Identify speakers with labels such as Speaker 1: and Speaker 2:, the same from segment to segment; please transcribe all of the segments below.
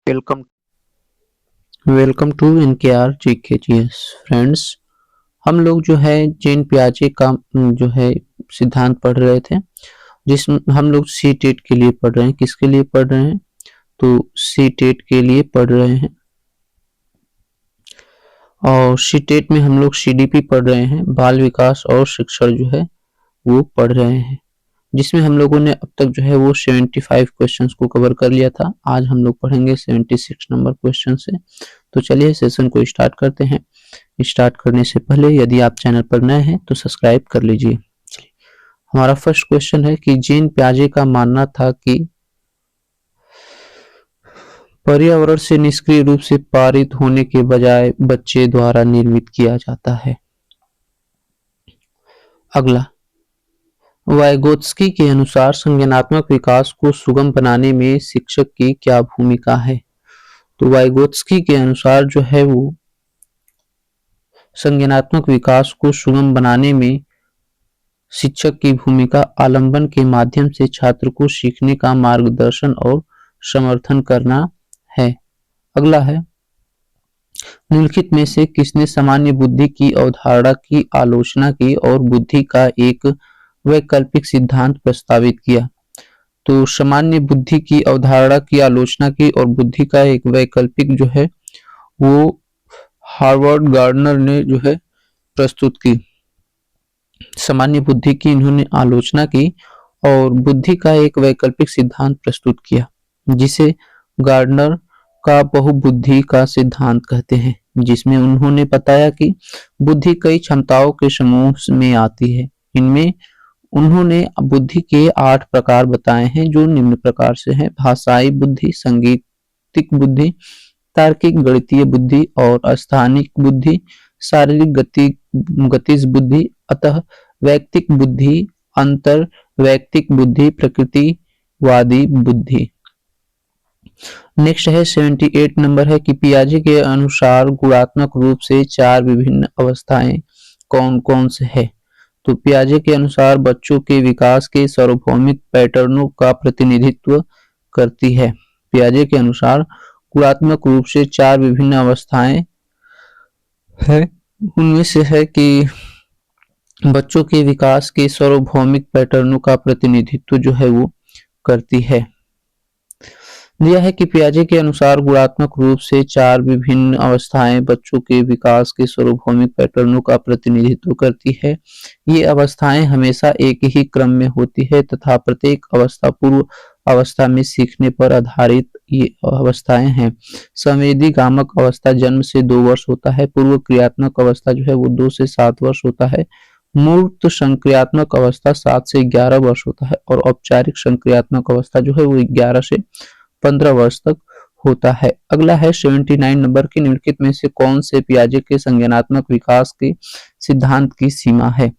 Speaker 1: Welcome welcome to NKR GKGS friends. हम लोग जो है जेन पियाजे का जो है सिद्धांत पढ़ रहे थे, जिसमें हम लोग सी टेट के लिए पढ़ रहे हैं। किसके लिए पढ़ रहे हैं? तो सी टेट के लिए पढ़ रहे हैं। और सी टेट में हम लोग सीडीपी पढ़ रहे हैं, बाल विकास और शिक्षण जो है वो पढ़ रहे हैं, जिसमें हम लोगों ने अब तक जो है वो 75 क्वेश्चंस को कवर कर लिया था। आज हम लोग पढ़ेंगे 76 नंबर क्वेश्चन से। तो चलिए सेशन को स्टार्ट करते हैं। स्टार्ट करने से पहले यदि आप चैनल पर नए हैं तो सब्सक्राइब कर लीजिए। हमारा फर्स्ट क्वेश्चन है कि जीन पियाजे का मानना था कि पर्यावरण से निष्क्रिय रूप से पारित होने के बजाय बच्चे द्वारा निर्मित किया जाता है। अगला, वाइगोत्स्की के अनुसार संज्ञानात्मक विकास को सुगम बनाने में शिक्षक की क्या भूमिका है? तो वाइगोत्स्की के अनुसार जो है वो संज्ञानात्मक विकास को सुगम बनाने में शिक्षक की भूमिका आलंबन के माध्यम से छात्र को सीखने का मार्गदर्शन और समर्थन करना है। अगला है, निम्नलिखित में से किसने सामान्य बुद्धि की अवधारणा की आलोचना की और बुद्धि का एक वैकल्पिक सिद्धांत प्रस्तावित किया? तो सामान्य बुद्धि की अवधारणा की आलोचना की और बुद्धि का एक वैकल्पिक जो है वो हार्वर्ड गार्डनर ने जो है प्रस्तुत की। सामान्य बुद्धि की इन्होंने आलोचना की और बुद्धि का एक वैकल्पिक सिद्धांत प्रस्तुत किया, जिसे गार्डनर का बहुबुद्धि का सिद्धांत कहते हैं, जिसमें उन्होंने बताया कि बुद्धि कई क्षमताओं के समूह में आती है। इनमें उन्होंने बुद्धि के 8 प्रकार बताए हैं, जो निम्न प्रकार से हैं: भाषाई बुद्धि, सांगीतिक बुद्धि, तार्किक गणितीय बुद्धि और स्थानिक बुद्धि, शारीरिक गतिज बुद्धि, अतः वैयक्तिक बुद्धि, अंतर वैयक्तिक बुद्धि, प्रकृतिवादी बुद्धि। नेक्स्ट है 78 नंबर है कि पियाजे के अनुसार गुणात्मक रूप से 4 विभिन्न अवस्थाएं कौन कौन से है? तो पियाजे के अनुसार बच्चों के विकास के सार्वभौमिक पैटर्नों का प्रतिनिधित्व करती है। पियाजे के अनुसार गुणात्मक रूप से 4 विभिन्न अवस्थाएं है। उनमें से है कि बच्चों के विकास के सार्वभौमिक पैटर्नों का प्रतिनिधित्व जो है वो करती है। दिया है कि पियाजे के अनुसार गुणात्मक रूप से 4 विभिन्न अवस्थाएं बच्चों के विकास के सार्वभौमिक पैटर्नों का प्रतिनिधित्व करती है। ये अवस्थाएं हमेशा एक ही क्रम में होती है तथा प्रत्येक अवस्था पूर्व अवस्था में सीखने पर आधारित ये अवस्थाएं हैं। संवेदीगामक अवस्था जन्म से 2 वर्ष होता है। पूर्व क्रियात्मक अवस्था जो है वो 2 से 7 वर्ष होता है। मूर्त संक्रियात्मक अवस्था 7 से 11 वर्ष होता है और औपचारिक संक्रियात्मक अवस्था जो है वो 11 से 15 वर्ष तक होता है। अगला है 79 नंबर की, निम्नलिखित में से कौन से पियाजे के संज्ञानात्मक विकास के सिद्धांत की सीमा है?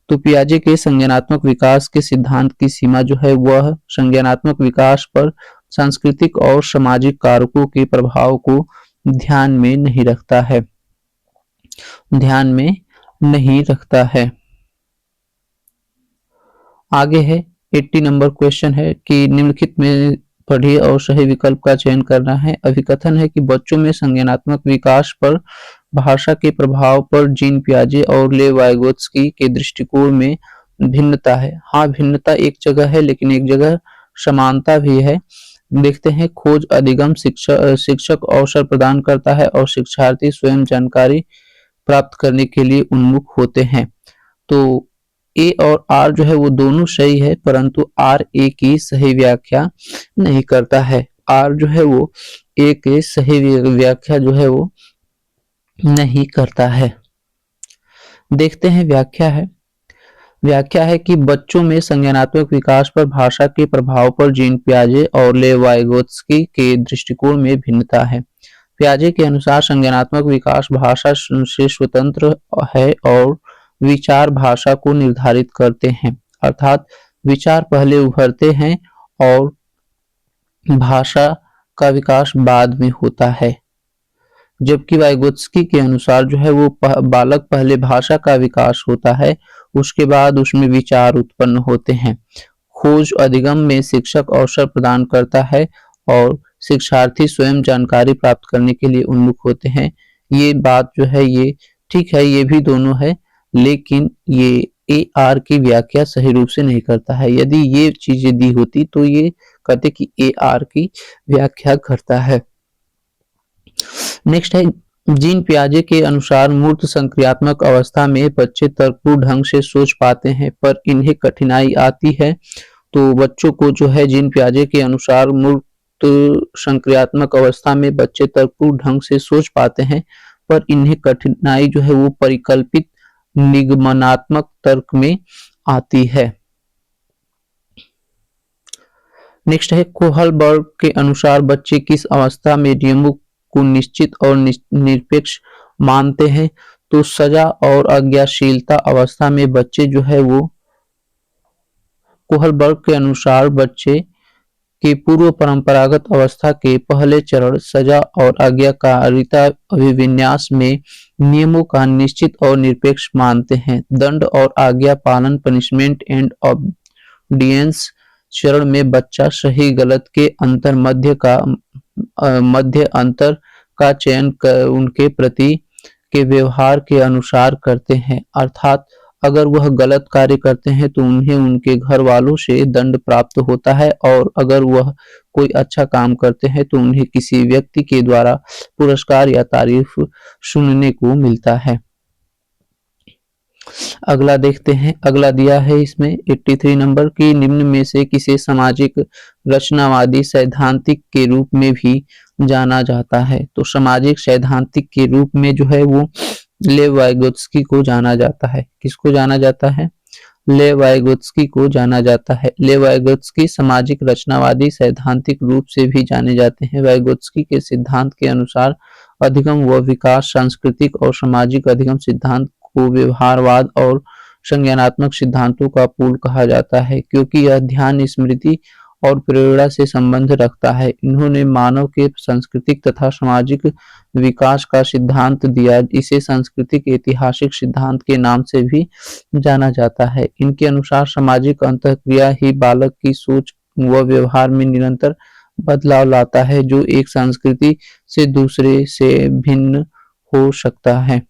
Speaker 1: तो पियाजे के संज्ञानात्मक विकास के सिद्धांत की सीमा जो है वह संज्ञानात्मक विकास पर सांस्कृतिक और सामाजिक कारकों के प्रभाव को ध्यान में नहीं रखता है। आगे है 80 नंबर क्वेश्चन है कि निम्नलिखित में पढ़िए और सही विकल्प का चयन करना है। अभिकथन है कि बच्चों में संज्ञानात्मक विकास पर भाषा के प्रभाव पर जीन पियाजे और ले वाइगोत्स्की के दृष्टिकोण में भिन्नता है। हाँ, भिन्नता एक जगह है, लेकिन एक जगह समानता भी है। देखते हैं, खोज अधिगम शिक्षक अवसर प्रदान करता है और शिक्षार्थी स्वयं जानकारी प्राप्त करने के लिए उन्मुख होते हैं। तो ए और आर जो है वो दोनों सही है, परंतु आर ए की सही व्याख्या नहीं करता है। आर जो है वो ए के सही व्याख्या जो है वो नहीं करता है। देखते हैं, व्याख्या है कि बच्चों में संज्ञानात्मक विकास पर भाषा के प्रभाव पर जीन पियाजे और ले वाइगोत्स्की के दृष्टिकोण में भिन्नता है। पियाजे के अनुसार संज्ञानात्मक विकास भाषा से स्वतंत्र है और विचार भाषा को निर्धारित करते हैं, अर्थात विचार पहले उभरते हैं और भाषा का विकास बाद में होता है। जबकि वाइगोत्स्की के अनुसार जो है वो बालक पहले भाषा का विकास होता है, उसके बाद उसमें विचार उत्पन्न होते हैं। खोज अधिगम में शिक्षक अवसर प्रदान करता है और शिक्षार्थी स्वयं जानकारी प्राप्त करने के लिए उन्मुख होते हैं। ये बात जो है ये ठीक है, ये भी दोनों है, लेकिन ये AR की व्याख्या सही रूप से नहीं करता है। यदि ये चीजें दी होती तो ये कहते कि AR की व्याख्या करता है। नेक्स्ट है, जीन पियाजे के अनुसार मूर्त संक्रियात्मक अवस्था में बच्चे तर्कपूर्ण ढंग से सोच पाते हैं, पर इन्हें कठिनाई आती है। तो बच्चों को जो है जीन पियाजे के अनुसार मूर्त संक्रियात्मक अवस्था में बच्चे तर्कपूर्ण ढंग से सोच पाते हैं, पर इन्हें कठिनाई जो है वो परिकल्पित निगमनात्मक तर्क में आती है। नेक्स्ट है, कोहलबर्ग के अनुसार बच्चे किस अवस्था में नियमों को निश्चित और निरपेक्ष मानते हैं। तो सजा और अज्ञाशीलता अवस्था में बच्चे जो है वो, कोहलबर्ग के अनुसार बच्चे के पूर्व परंपरागत अवस्था के पहले चरण सजा और आज्ञाकारिता अभिविन्यास में नियमों का निश्चित और निरपेक्ष मानते हैं। दंड और आज्ञा पालन पनिशमेंट एंड ऑब्डियंस चरण में बच्चा सही गलत के मध्य अंतर का चयन कर उनके प्रति के व्यवहार के अनुसार करते हैं, अर्थात अगर वह गलत कार्य करते हैं तो उन्हें उनके घर वालों से दंड प्राप्त होता है, और अगर वह कोई अच्छा काम करते हैं तो उन्हें किसी व्यक्ति के द्वारा पुरस्कार या तारीफ सुनने को मिलता है। अगला देखते हैं, अगला दिया है इसमें 83 नंबर की, निम्न में से किसे सामाजिक रचनावादी सैद्धांतिक के रूप में भी जाना जाता है। तो सामाजिक सैद्धांतिक के रूप में जो है वो लेव वाइगोत्स्की को जाना जाता है। किसको जाना जाता है? लेव वाइगोत्स्की को जाना जाता है। लेव वाइगोत्स्की सामाजिक रचनावादी सैद्धांतिक रूप से भी जाने जाते हैं। वाइगोत्स्की के सिद्धांत के अनुसार अधिगम व विकास सांस्कृतिक और सामाजिक अधिगम सिद्धांत को व्यवहारवाद और संज्ञानात्मक सिद्धांतों का पूल कहा जाता है, क्योंकि यह ध्यान, स्मृति और प्रेरणा से संबंध रखता है। इन्होंने मानव के सांस्कृतिक तथा सामाजिक विकास का सिद्धांत दिया। इसे सांस्कृतिक ऐतिहासिक सिद्धांत के नाम से भी जाना जाता है। इनके अनुसार सामाजिक अंतःक्रिया ही बालक की सोच व व्यवहार में निरंतर बदलाव लाता है, जो एक संस्कृति से दूसरे से भिन्न हो सकता है।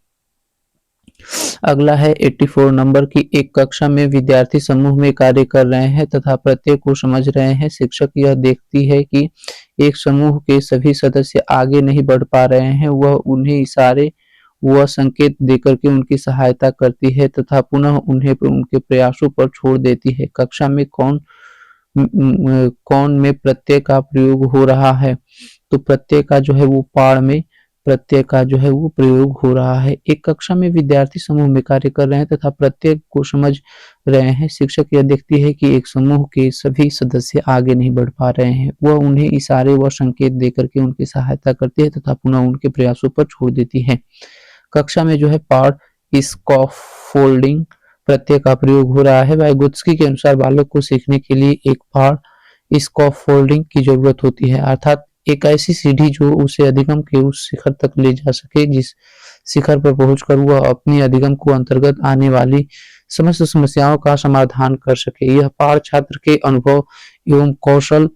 Speaker 1: अगला है 84 नंबर की, एक कक्षा में विद्यार्थी समूह में कार्य कर रहे हैं तथा प्रत्येक को समझ रहे हैं। शिक्षक यह देखती है कि एक समूह के सभी सदस्य आगे नहीं बढ़ पा रहे हैं, वह उन्हें इशारे व संकेत देकर के उनकी सहायता करती है तथा पुनः उन्हें उनके प्रयासों पर छोड़ देती है। कक्षा में कौन में प्रत्यय का प्रयोग हो रहा है? तो प्रत्यय का जो है वो पाठ में प्रत्यय का जो है वो प्रयोग हो रहा है। एक कक्षा में विद्यार्थी समूह में कार्य कर रहे हैं तथा प्रत्येक को समझ रहे हैं। शिक्षक यह देखती है कि एक समूह के सभी सदस्य आगे नहीं बढ़ पा रहे हैं, वह उन्हें इशारे व संकेत देकर के उनकी सहायता करती है तथा पुनः उनके प्रयासों पर छोड़ देती है। कक्षा में जो है पाठ स्कैफोल्डिंग प्रत्यय का प्रयोग हो रहा है। वाइगोत्स्की के अनुसार बालक को सीखने के लिए एक पाठ स्कैफोल्डिंग की जरूरत होती है, अर्थात एक ऐसी सीढ़ी जो उसे अधिगम के उस शिखर तक ले जा सके जिस शिखर पर पहुंचकर वह अपनी अधिगम को अंतर्गत आने वाली समस्त समस्याओं का समाधान कर सके। यह पाठ छात्र के अनुभव एवं कौशल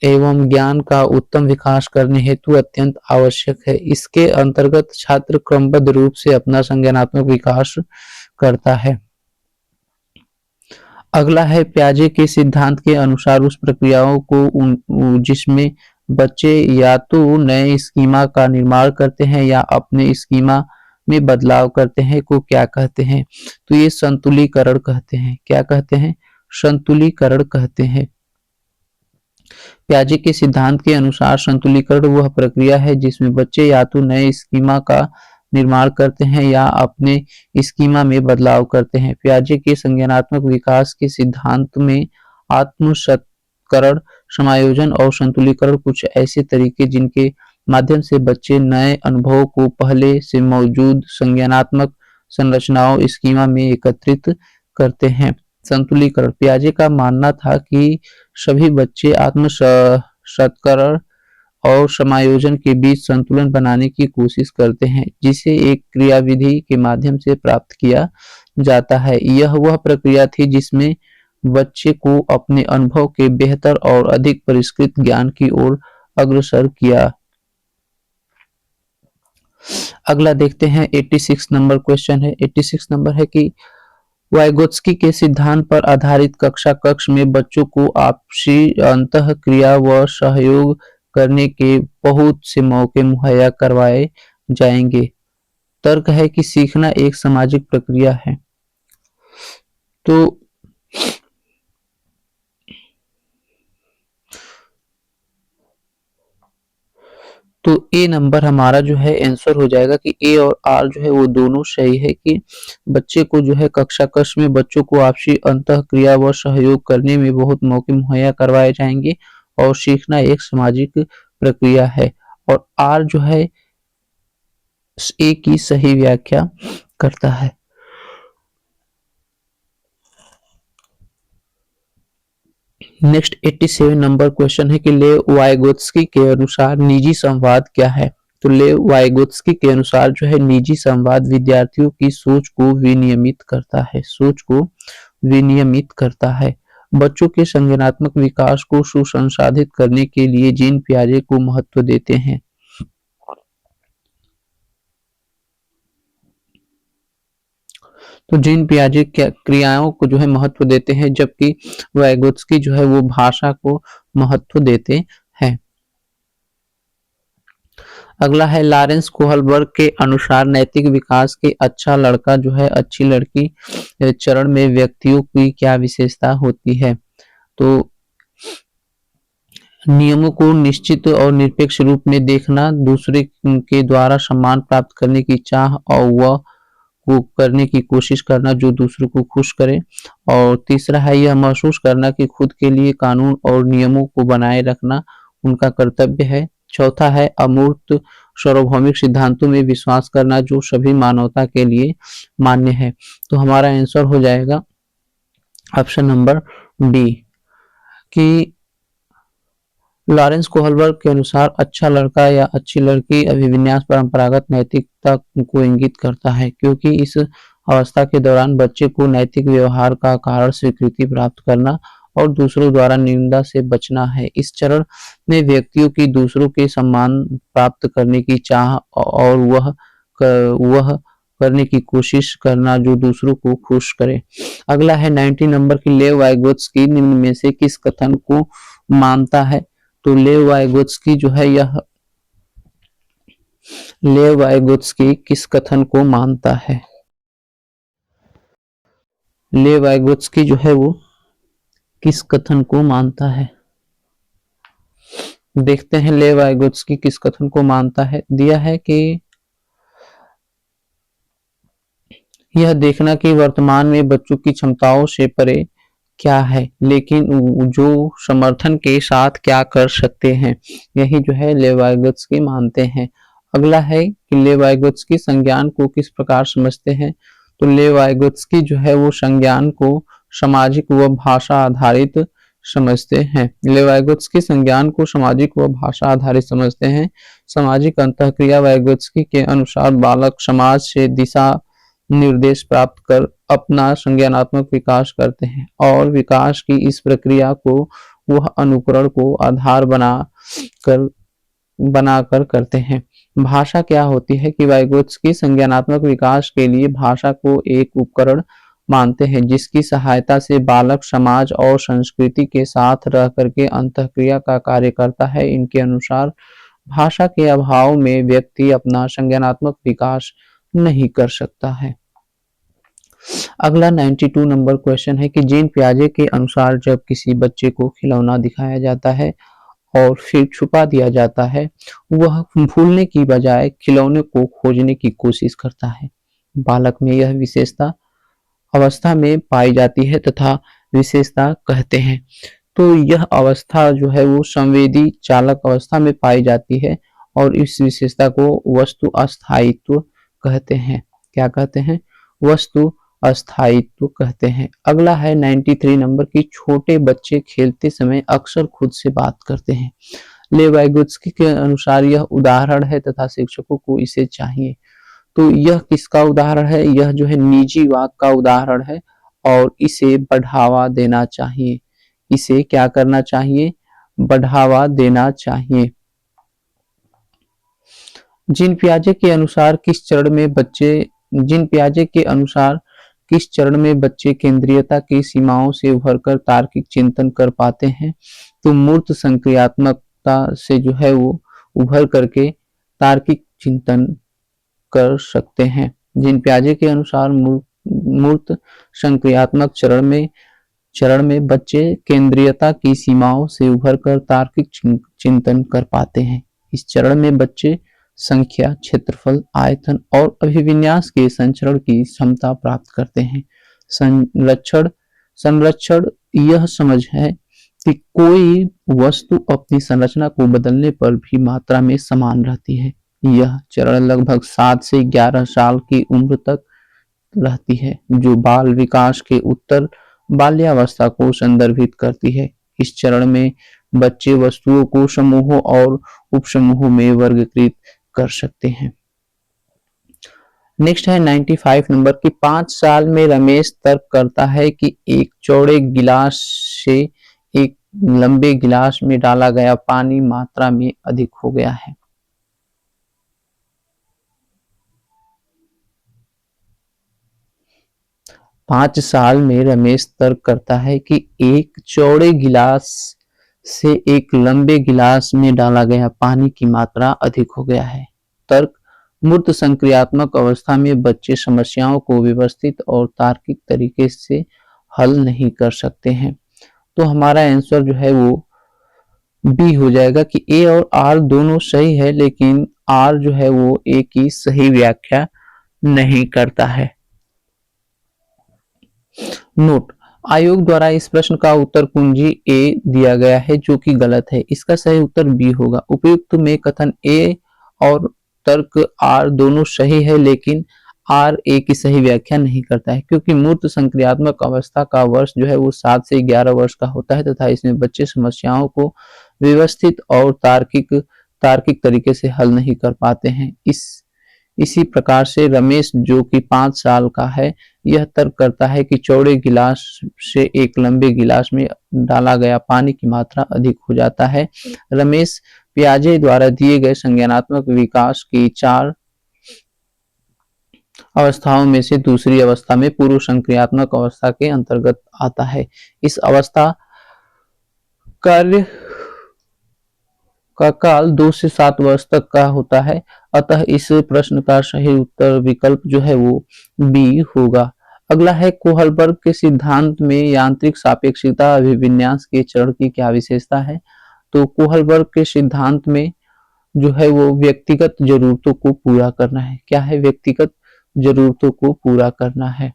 Speaker 1: एवं ज्ञान का उत्तम विकास करने हेतु अत्यंत आवश्यक है। इसके अंतर्गत छात्र क्रमबद्ध रूप से अपना संज्ञानात्मक विकास करता है। अगला है पियाजे के सिद्धांत के अनुसार उस प्रक्रियाओं को जिसमें बच्चे या तो नए स्कीमा का निर्माण करते हैं या अपने स्कीमा में बदलाव करते हैं को क्या कहते हैं? तो ये संतुलीकरण कहते हैं। क्या कहते हैं? संतुलीकरण कहते हैं। पियाजे के सिद्धांत के अनुसार संतुलीकरण वह प्रक्रिया है जिसमें बच्चे या तो नए स्कीमा का निर्माण करते हैं या अपने स्कीमा में बदलाव करते हैं। पियाजे के संज्ञानात्मक विकास के सिद्धांत में आत्मसत्करण, समायोजन और संतुलीकरण कुछ ऐसे तरीके जिनके माध्यम से बच्चे नए अनुभवों को पहले से मौजूद संज्ञानात्मक संरचनाओं स्कीमा में एकत्रित करते हैं। संतुलीकरण, पियाजे का मानना था कि सभी बच्चे आत्मसत्करण और समायोजन के बीच संतुलन बनाने की कोशिश करते हैं, जिसे एक क्रियाविधि के माध्यम से प्राप्त किया जाता है। यह वह प्रक्रिया थी जिसमें बच्चे को अपने अनुभव के बेहतर और अधिक परिष्कृत ज्ञान की ओर अग्रसर किया। अगला देखते हैं 86 नंबर क्वेश्चन है। 86 नंबर है कि वाइगोत्स्की के सिद्धांत पर आधारित कक्षा कक्ष में बच्चों को आपसी अंतःक्रिया व सहयोग करने के बहुत से मौके मुहैया करवाए जाएंगे। तर्क है कि सीखना एक सामाजिक प्रक्रिया है। तो ए नंबर हमारा जो है आंसर हो जाएगा कि ए और आर जो है वो दोनों सही है कि बच्चे को जो है कक्षा कक्ष में बच्चों को आपसी अंतःक्रिया व सहयोग करने में बहुत मौके मुहैया करवाए जाएंगे और सीखना एक सामाजिक प्रक्रिया है। और आर जो है ए की सही व्याख्या करता है। नेक्स्ट 87 नंबर क्वेश्चन है कि लेव वाइगोत्स्की के अनुसार निजी संवाद क्या है। तो लेव वाइगोत्स्की के अनुसार जो है निजी संवाद विद्यार्थियों की सोच को विनियमित करता है। बच्चों के संज्ञानात्मक विकास को सुसंसाधित करने के लिए जीन पियाजे को महत्व देते हैं। तो जीन पियाजे क्रियाओं को जो है महत्व देते हैं, जबकि वाइगोत्स्की जो है वो भाषा को महत्व देते हैं। अगला है लॉरेंस कोहलबर्ग के अनुसार नैतिक विकास के अच्छा लड़का जो है अच्छी लड़की चरण में व्यक्तियों की क्या विशेषता होती है। तो नियमों को निश्चित और निरपेक्ष रूप में देखना, दूसरे के द्वारा सम्मान प्राप्त करने की चाह और वह को करने की कोशिश करना जो दूसरों को खुश करे। और तीसरा है यह महसूस करना कि खुद के लिए कानून और नियमों को बनाए रखना उनका कर्तव्य है। चौथा है अमूर्त सार्वभौमिक सिद्धांतों में विश्वास करना जो सभी मानवता के लिए मान्य है। तो हमारा आंसर हो जाएगा ऑप्शन नंबर बी कि लॉरेंस कोहलबर्ग के अनुसार अच्छा लड़का या अच्छी लड़की अभिविन्यास परंपरागत नैतिकता को इंगित करता है, क्योंकि इस अवस्था के दौरान बच्चे को नैतिक व्यवहार का कारण स्वीकृति प्राप्त करना और दूसरों द्वारा निंदा से बचना है। इस चरण में व्यक्तियों की दूसरों के सम्मान प्राप्त करने की चाह और वह करने की कोशिश करना जो दूसरों को खुश करे। अगला है 90 नंबर की लेव वाइगोत्स्की निम्न में से किस कथन को मानता है। तो लेव वाइगोत्स्की जो है यह लेव वाइगोत्स्की किस कथन को मानता है। लेव वाइगोत्स्की जो है वो किस कथन को मानता है। देखते हैं लेव वाइगोत्स्की किस कथन को मानता है। दिया है कि यह देखना कि वर्तमान में बच्चों की क्षमताओं से परे क्या है, लेकिन जो समर्थन के साथ क्या कर सकते हैं, यही जो है लेव वाइगोत्स्की मानते हैं। अगला है कि लेव वाइगोत्स्की संज्ञान को किस प्रकार समझते हैं। तो लेव वाइगोत्स्की जो है वो संज्ञान को सामाजिक व भाषा आधारित समझते हैं। लेव वाइगोत्स्की संज्ञान को सामाजिक व भाषा आधारित समझते हैं। सामाजिक अंतःक्रिया वाइगोत्स्की के अनुसार बालक समाज से दिशा निर्देश प्राप्त कर अपना संज्ञानात्मक विकास करते हैं और विकास की इस प्रक्रिया को वह अनुकरण को आधार बनाकर करते हैं। भाषा क्या होती है कि वाइगोत्स्की संज्ञानात्मक विकास के लिए भाषा को एक उपकरण मानते हैं जिसकी सहायता से बालक समाज और संस्कृति के साथ रह करके अंतःक्रिया का कार्य करता है। इनके अनुसार भाषा के अभाव में व्यक्ति अपना संज्ञानात्मक विकास नहीं कर सकता है। अगला 92 नंबर क्वेश्चन है कि जीन पियाजे के अनुसार जब किसी बच्चे को खिलौना दिखाया जाता है और फिर छुपा दिया जाता है, वह भूलने की बजाय खिलौने को खोजने की कोशिश करता है। बालक में यह विशेषता अवस्था में पाई जाती है तथा विशेषता कहते हैं। तो यह अवस्था जो है वो संवेदी चालक अवस्था में पाई जाती है और इस विशेषता को वस्तु अस्थायित्व कहते हैं। क्या कहते हैं? वस्तु अस्थायित्व कहते हैं। अगला है 93 नंबर की छोटे बच्चे खेलते समय अक्सर खुद से बात करते हैं। लेव वाइगोत्स्की के अनुसार यह उदाहरण है तथा शिक्षकों को इसे चाहिए। तो यह किसका उदाहरण है? यह जो है निजी वाक का उदाहरण है और इसे बढ़ावा देना चाहिए। इसे क्या करना चाहिए? बढ़ावा देना चाहिए। जीन पियाजे के अनुसार किस चरण में बच्चे केंद्रीयता की सीमाओं से उभरकर तार्किक चिंतन कर पाते हैं? तो मूर्त संक्रियात्मकता से जो है वो उभर करके तार्किक चिंतन कर सकते हैं। जीन पियाजे के अनुसार मूर्त संक्रियात्मक चरण में बच्चे केंद्रीयता की सीमाओं से उभरकर तार्किक चिंतन कर पाते हैं। इस चरण में बच्चे संख्या, क्षेत्रफल, आयतन और अभिविन्यास के संचरण की क्षमता प्राप्त करते हैं। संरक्षण यह समझ है कि कोई वस्तु अपनी संरचना को बदलने पर भी मात्रा में समान रहती है। यह चरण लगभग 7 से 11 साल की उम्र तक रहती है, जो बाल विकास के उत्तर बाल्यावस्था को संदर्भित करती है। इस चरण में बच्चे वस्तुओं को समूहों और उपसमूहों में वर्गीकृत कर सकते हैं। नेक्स्ट है 95 नंबर की 5 साल में रमेश तर्क करता है कि एक चौड़े गिलास से एक लंबे गिलास में डाला गया पानी मात्रा में अधिक हो गया है। पांच साल में रमेश तर्क करता है कि एक चौड़े गिलास से एक लंबे गिलास में डाला गया पानी की मात्रा अधिक हो गया है। तर्क मूर्त संक्रियात्मक अवस्था में बच्चे समस्याओं को व्यवस्थित और तार्किक तरीके से हल नहीं कर सकते हैं। तो हमारा आंसर जो है वो बी हो जाएगा कि ए और आर दोनों सही है, लेकिन आर जो है वो ए की सही व्याख्या नहीं करता है। नोट, आयोग द्वारा इस प्रश्न का उत्तर कुंजी ए दिया गया है जो कि गलत है। इसका सही उत्तर बी होगा। उपयुक्त में कथन ए और तर्क आर दोनों सही है, लेकिन आर ए की सही व्याख्या नहीं करता है, क्योंकि मूर्त संक्रियात्मक अवस्था का वर्ष जो है वो 7 से 11 वर्ष का होता है तथा इसमें बच्चे समस्याओं को व्यवस्थित और तार्किक तरीके से हल नहीं कर पाते हैं। इसी प्रकार से रमेश जो कि 5 साल का है, यह तर्क करता है कि चौड़े गिलास से एक लंबे गिलास में डाला गया पानी की मात्रा अधिक हो जाता है। रमेश पियाजे द्वारा दिए गए संज्ञानात्मक विकास की 4 अवस्थाओं में से दूसरी अवस्था में पूर्व संक्रियात्मक अवस्था के अंतर्गत आता है। इस अवस्था कार्य का काल 2 से 7 वर्ष तक का होता है। अतः इस प्रश्न का सही उत्तर विकल्प जो है वो बी होगा। अगला है कोहलबर्ग के सिद्धांत में यांत्रिक सापेक्षिकता अभिविन्यास के चरण की क्या विशेषता है? तो कोहलबर्ग के सिद्धांत में जो है वो व्यक्तिगत जरूरतों को पूरा करना है। क्या है? व्यक्तिगत जरूरतों को पूरा करना है।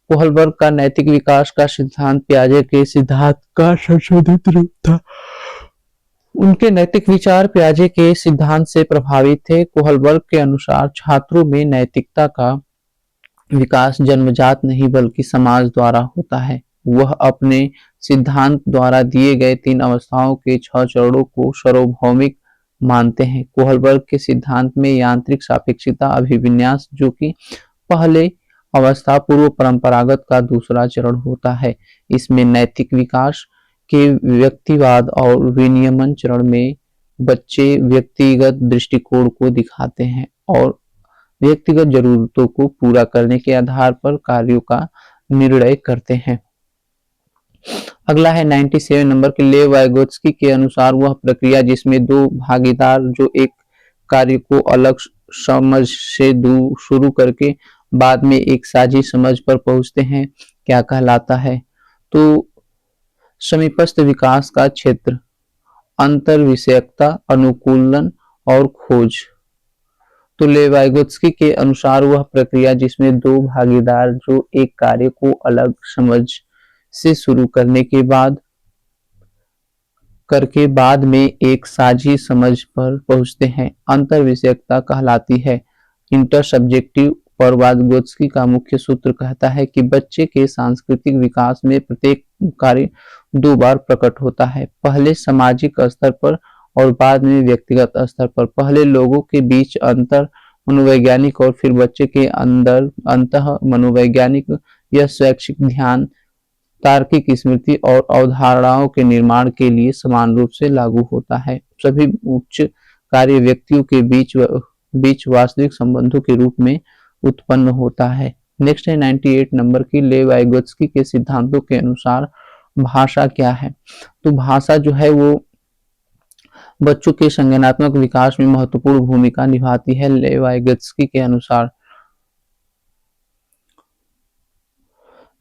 Speaker 1: कोहलबर्ग का नैतिक विकास का सिद्धांत पियाजे के सिद्धांत का संशोधित रूप था। उनके नैतिक विचार पियाजे के सिद्धांत से प्रभावित थे। कोहलबर्ग के अनुसार छात्रों में नैतिकता का विकास जन्मजात नहीं बल्कि समाज द्वारा होता है। वह अपने सिद्धांत द्वारा दिए गए 3 अवस्थाओं के 6 चरणों को सार्वभौमिक मानते हैं। कोहलबर्ग के सिद्धांत में यांत्रिक सापेक्षिकता अभिविन्यास जो कि पहले अवस्था पूर्व परंपरागत का दूसरा चरण होता है। इसमें नैतिक विकास के व्यक्तिवाद और विनियमन चरण में बच्चे व्यक्तिगत दृष्टिकोण को दिखाते हैं और व्यक्तिगत जरूरतों को पूरा करने के आधार पर कार्यों का निर्णय करते हैं। अगला है 97 नंबर के लेव वाइगोत्स्की के अनुसार वह प्रक्रिया जिसमें 2 भागीदार जो एक कार्य को अलग समझ से शुरू करके बाद में एक साझी समझ पर पहुंचते हैं क्या कहलाता है? तो समीपस्थ विकास का क्षेत्र, अंतर विषयकता, अनुकूलन और खोज। तो लेव वाइगोत्स्की के अनुसार वह प्रक्रिया जिसमें 2 भागीदार जो एक कार्य को अलग समझ से शुरू करके बाद में एक साझी समझ पर पहुंचते हैं, अंतर विषयकता कहलाती है। इंटरसब्जेक्टिव पर वाइगोत्स्की का मुख्य सूत्र कहता है कि बच्चे के सांस्कृतिक विकास में प्रत्येक कार्य 2 बार प्रकट होता है, पहले सामाजिक स्तर पर और बाद में व्यक्तिगत स्तर पर। पहले लोगों के बीच अंतर मनोवैज्ञानिक और फिर बच्चे के अंदर अंतः मनोवैज्ञानिक। यह शैक्षिक ध्यान, तार्किक स्मृति और अवधारणाओं के निर्माण के लिए समान रूप से लागू होता है। सभी उच्च कार्य व्यक्तियों के बीच बीच वास्तविक संबंधों के रूप में उत्पन्न होता है। नेक्स्ट है 98 नंबर की, ले वाइगोत्स्की के सिद्धांतों के अनुसार भाषा क्या है? तो भाषा जो है वो बच्चों के संज्ञानात्मक विकास में महत्वपूर्ण भूमिका निभाती है, ले वाइगोत्स्की के अनुसार।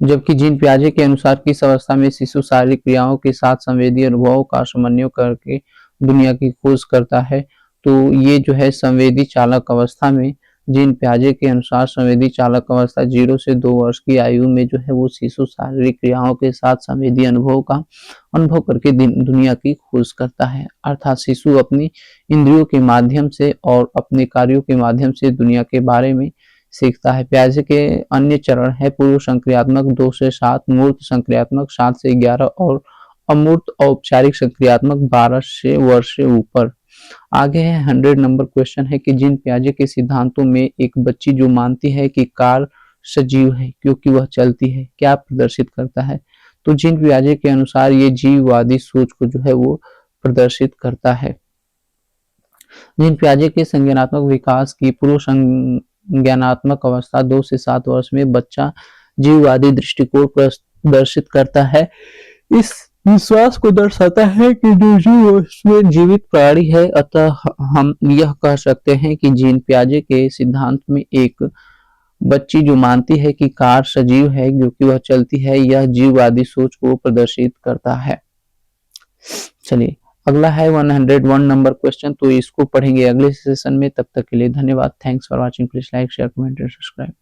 Speaker 1: जबकि जीन पियाजे के अनुसार किस अवस्था में शिशु शारीरिक क्रियाओं के साथ संवेदी अनुभवों का समन्वय करके दुनिया की खोज करता है, तो ये जो है संवेदी चालक अवस्था में, जीन पियाजे के अनुसार संवेदी चालक अवस्था 0 से 2 वर्ष की आयु में जो है वो शिशु शारीरिक क्रियाओं के साथ संवेदी अनुभव का अनुभव करके दुनिया की खोज करता है। अर्थात शिशु अपनी इंद्रियों के माध्यम से और अपने कार्यों के माध्यम से दुनिया के बारे में सीखता है। पियाजे के अन्य चरण है पूर्व संक्रियात्मक 2 से 7, मूर्त संक्रियात्मक 7 से 11 और अमूर्त औपचारिक संक्रियात्मक 12 से वर्ष से ऊपर। आगे है 100 नंबर क्वेश्चन है कि जीन पियाजे के सिद्धांतों में एक बच्ची जो मानती है कि कार सजीव है क्योंकि वह चलती है, क्या प्रदर्शित करता है? तो जीन पियाजे के अनुसार ये जीववादी सोच को जो है वो प्रदर्शित करता है। जीन पियाजे के संज्ञानात्मक विकास की पूर्व संज्ञानात्मक अवस्था 2 से 7 वर्ष में बच्चा जीववादी दृष्टिकोण प्रदर्शित करता है। इस विश्वास को दर्शाता है कि जो जीव उसमें जीवित प्राणी है, अतः हम यह कह सकते हैं कि जीन पियाजे के सिद्धांत में एक बच्ची जो मानती है कि कार सजीव है क्योंकि वह चलती है, यह जीववादी सोच को प्रदर्शित करता है। चलिए अगला है 101 नंबर क्वेश्चन, तो इसको पढ़ेंगे अगले सेशन में। तब तक के लिए धन्यवाद। Thanks for watching. Please like share comment and subscribe.